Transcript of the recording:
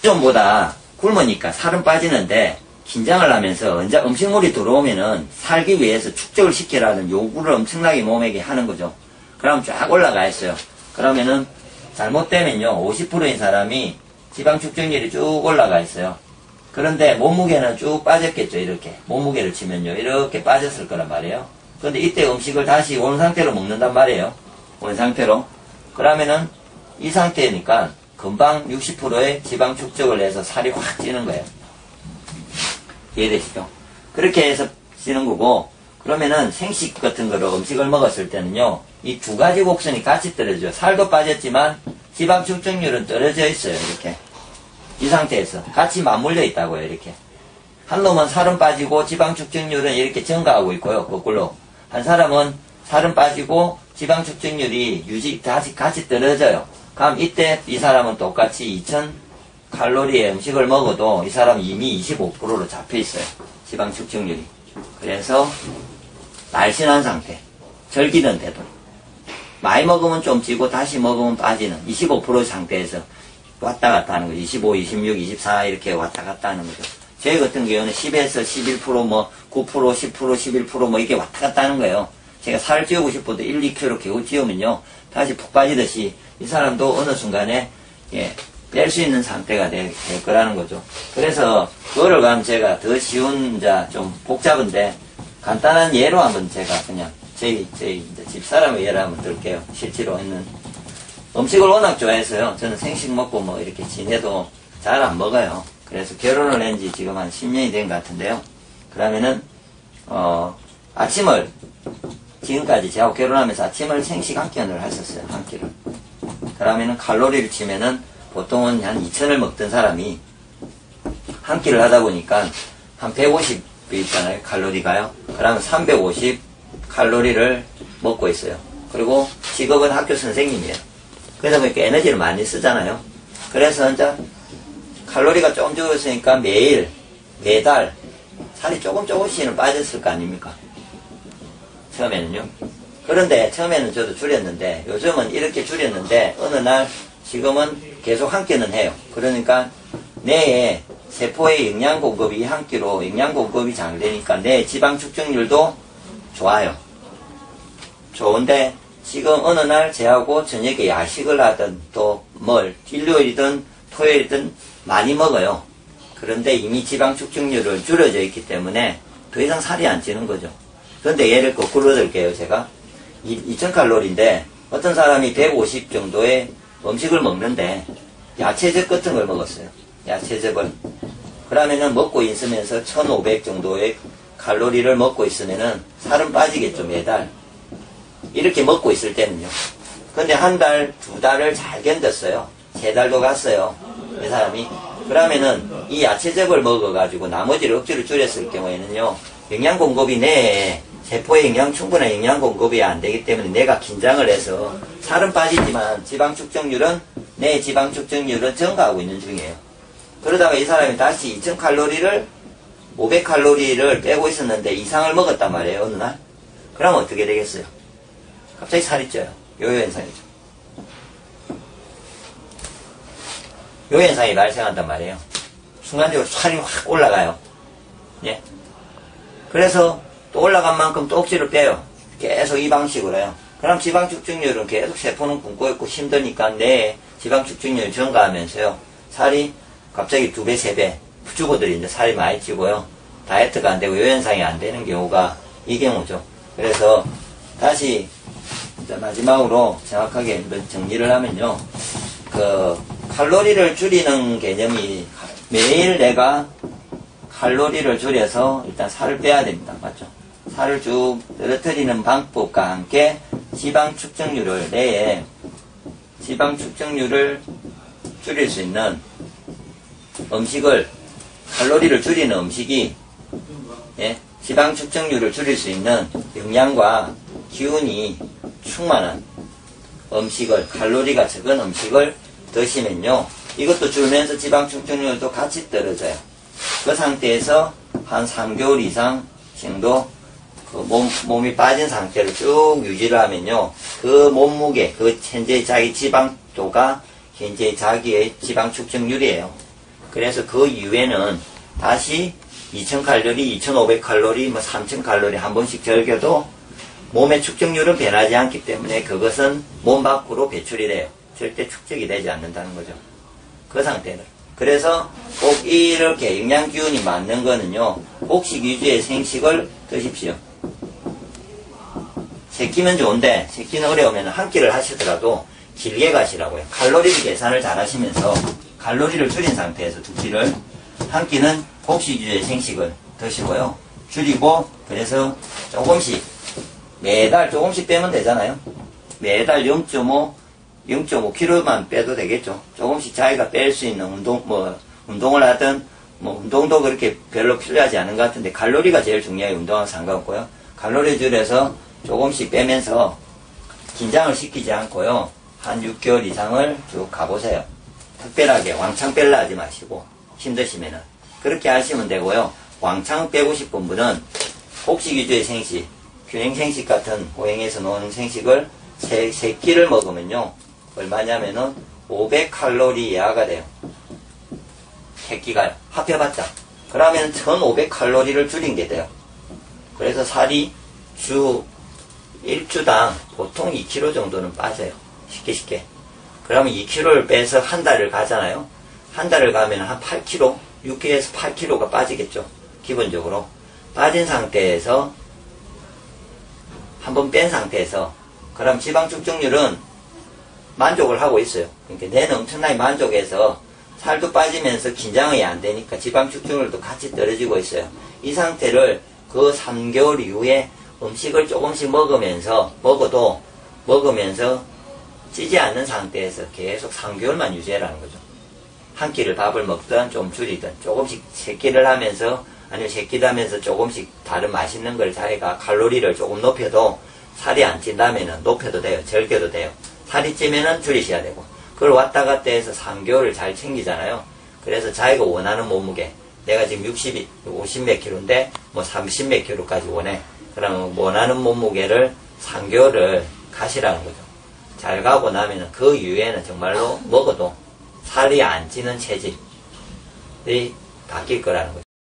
기존보다 굶으니까 살은 빠지는데 긴장을 하면서 언제 음식물이 들어오면은 살기 위해서 축적을 시키라는 요구를 엄청나게 몸에게 하는 거죠. 그럼 쫙 올라가 있어요. 그러면은 잘못되면요 50%인 사람이 지방 축적률이 쭉 올라가 있어요. 그런데 몸무게는 쭉 빠졌겠죠. 이렇게 몸무게를 치면요 이렇게 빠졌을 거란 말이에요. 그런데 이때 음식을 다시 원상태로 먹는단 말이에요. 원상태로. 그러면은 이 상태니까 금방 60%의 지방 축적을 해서 살이 확 찌는 거예요. 이해되시죠? 그렇게 해서 찌는 거고, 그러면은 생식 같은 거로 음식을 먹었을 때는요 이 두 가지 곡선이 같이 떨어져요. 살도 빠졌지만 지방 축적률은 떨어져 있어요. 이렇게 이 상태에서 같이 맞물려 있다고요. 이렇게 한 놈은 살은 빠지고 지방 축적률은 이렇게 증가하고 있고요. 거꾸로 한 사람은 살은 빠지고 지방 축적률이 다시 같이 떨어져요. 그럼 이때 이 사람은 똑같이 2000칼로리의 음식을 먹어도 이 사람은 이미 25%로 잡혀 있어요. 지방 축적률이. 그래서 날씬한 상태. 절기는데도 많이 먹으면 좀 찌고 다시 먹으면 빠지는 25% 상태에서 왔다 갔다 하는 거죠. 25, 26, 24 이렇게 왔다 갔다 하는 거죠. 저희 같은 경우는 10에서 11%, 뭐 9%, 10%, 11% 뭐 이렇게 왔다 갔다 하는 거예요. 제가 살을 찌우고 싶어도 1, 2kg 겨우 찌우면요 다시 푹 빠지듯이 이 사람도 어느 순간에 뺄 수 있는 상태가 될 거라는 거죠. 그래서 그거를 가면 제가 더 쉬운 좀 복잡한데 간단한 예로 한번 제가 그냥 저희 집사람의 예를 한번 들게요. 실제로 있는 음식을 워낙 좋아해서요. 저는 생식 먹고 뭐 이렇게 지내도 잘 안 먹어요. 그래서 결혼을 한 지 지금 한 10년이 된 것 같은데요. 그러면은 아침을 지금까지 저하고 결혼하면서 아침을 생식 한 끼를 했었어요. 한 끼를. 그러면은 칼로리를 치면은 보통은 한 2000을 먹던 사람이 한 끼를 하다 보니까 한 150이 있잖아요. 칼로리가요. 그러면 350 칼로리를 먹고 있어요. 그리고 직업은 학교 선생님이에요. 그러다 보니까 에너지를 많이 쓰잖아요. 그래서 이제 칼로리가 조금 줄었으니까 매달 살이 조금씩은 빠졌을 거 아닙니까? 처음에는요. 그런데 처음에는 저도 줄였는데 요즘은 이렇게 줄였는데 어느 날 지금은 계속 한 끼는 해요. 그러니까 뇌에 세포의 영양 공급이 한 끼로 영양 공급이 잘 되니까 뇌 지방 축적률도 좋아요. 좋은데 지금 어느 날 제하고 저녁에 야식을 하든 또 일요일이든 토요일이든 많이 먹어요. 그런데 이미 지방 축적률을 줄여져 있기 때문에 더 이상 살이 안 찌는 거죠. 그런데 얘를 거꾸로 들게요. 제가 2000칼로리인데 어떤 사람이 150 정도의 음식을 먹는데 야채즙 같은 걸 먹었어요. 야채즙을. 그러면은 먹고 있으면서 1500 정도의 칼로리를 먹고 있으면은 살은 빠지겠죠. 매달. 이렇게 먹고 있을 때는요. 근데 한 달, 두 달을 잘 견뎠어요. 세 달도 갔어요. 이 사람이. 그러면은 이 야채즙을 먹어가지고 나머지를 억지로 줄였을 경우에는요. 영양 공급이 뇌에 세포에 충분한 영양 공급이 안 되기 때문에 뇌가 긴장을 해서 살은 빠지지만 지방 축적률은 뇌 지방 축적률은 증가하고 있는 중이에요. 그러다가 이 사람이 다시 2000칼로리를 500칼로리를 빼고 있었는데 이상을 먹었단 말이에요. 어느 날. 그러면 어떻게 되겠어요? 갑자기 살이 쪄요. 요요 현상이죠. 요 현상이 발생한단 말이에요. 순간적으로 살이 확 올라가요. 예. 그래서 또 올라간 만큼 또 억지로 빼요. 계속 이 방식으로 해요. 그럼 지방 축적률은 계속 세포는 굶고 있고 힘드니까 내 지방 축적률이 증가하면서요. 살이 갑자기 2배, 3배 부주고들이 이제 살이 많이 찌고요. 다이어트가 안 되고 요 현상이 안 되는 경우가 이 경우죠. 그래서 다시 마지막으로 정확하게 정리를 하면요. 칼로리를 줄이는 개념이 매일 내가 칼로리를 줄여서 일단 살을 빼야 됩니다. 맞죠? 살을 쭉 떨어뜨리는 방법과 함께 지방 축적률을 뇌에 지방 축적률을 줄일 수 있는 음식을 칼로리를 줄이는 음식이 지방 축적률을 줄일 수 있는 영양과 기운이 충만한 음식을 칼로리가 적은 음식을 드시면요. 이것도 줄면서 지방 축적률도 같이 떨어져요. 그 상태에서 한 3개월 이상 정도 몸이 빠진 상태를 쭉 유지를 하면요. 그 몸무게, 그 현재 자기 지방도가 현재 자기의 지방 축적률이에요. 그래서 그 이후에는 다시 2000칼로리, 2500칼로리, 3000칼로리 한 번씩 즐겨도 몸의 축적률은 변하지 않기 때문에 그것은 몸 밖으로 배출이 돼요. 절대 축적이 되지 않는다는 거죠. 그 상태는. 그래서 꼭 이렇게 영양기운이 맞는 거는요, 곡식 위주의 생식을 드십시오. 세끼면 좋은데, 세끼는 어려우면 한 끼를 하시더라도 길게 가시라고요. 칼로리 계산을 잘 하시면서 칼로리를 줄인 상태에서 두 끼를, 한 끼는 곡식 위주의 생식을 드시고요. 줄이고, 그래서 조금씩, 매달 조금씩 빼면 되잖아요. 매달 0.5kg만 빼도 되겠죠. 조금씩 자기가 뺄 수 있는 운동을 하든, 운동도 그렇게 별로 필요하지 않은 것 같은데, 칼로리가 제일 중요해요. 운동하고 상관없고요. 칼로리 줄여서 조금씩 빼면서 긴장을 시키지 않고요. 한 6개월 이상을 쭉 가보세요. 특별하게 왕창 뺄라 하지 마시고, 힘드시면은. 그렇게 하시면 되고요. 왕창 빼고 싶은 분은 곡식 위주의 생식, 균형 생식 같은 호행에서 놓은 생식을 세 끼를 먹으면요. 얼마냐면은 500칼로리 이하가 돼요. 세 끼가요. 합해봤자. 그러면 1500칼로리를 줄인 게 돼요. 그래서 살이 주 1주당 보통 2kg 정도는 빠져요. 쉽게. 그러면 2kg를 빼서 한 달을 가잖아요. 한 달을 가면 한 8kg, 6kg에서 8kg가 빠지겠죠. 기본적으로. 빠진 상태에서, 한번 뺀 상태에서, 그럼 지방 축적률은 만족을 하고 있어요. 그러니까 내는 엄청나게 만족해서 살도 빠지면서 긴장이 안 되니까 지방 축적률도 같이 떨어지고 있어요. 이 상태를 그 3개월 이후에 음식을 조금씩 먹으면서 찌지 않는 상태에서 계속 3개월만 유지해라는 거죠. 한 끼를 밥을 먹든 좀 줄이든 조금씩 세 끼를 하면서 아니면 세 끼를 하면서 조금씩 다른 맛있는 걸 자기가 칼로리를 조금 높여도 살이 안 찐다면은 높여도 돼요. 절개도 돼요. 살이 찌면은 줄이셔야 되고 그걸 왔다 갔다 해서 3개월을 잘 챙기잖아요. 그래서 자기가 원하는 몸무게 내가 지금 50 몇 킬로인데 30 몇 킬로까지 원해. 그러면 원하는 몸무게를 3개월을 가시라는 거죠. 잘 가고 나면은 그 이후에는 정말로 먹어도 살이 안 찌는 체질이 바뀔 거라는 거죠.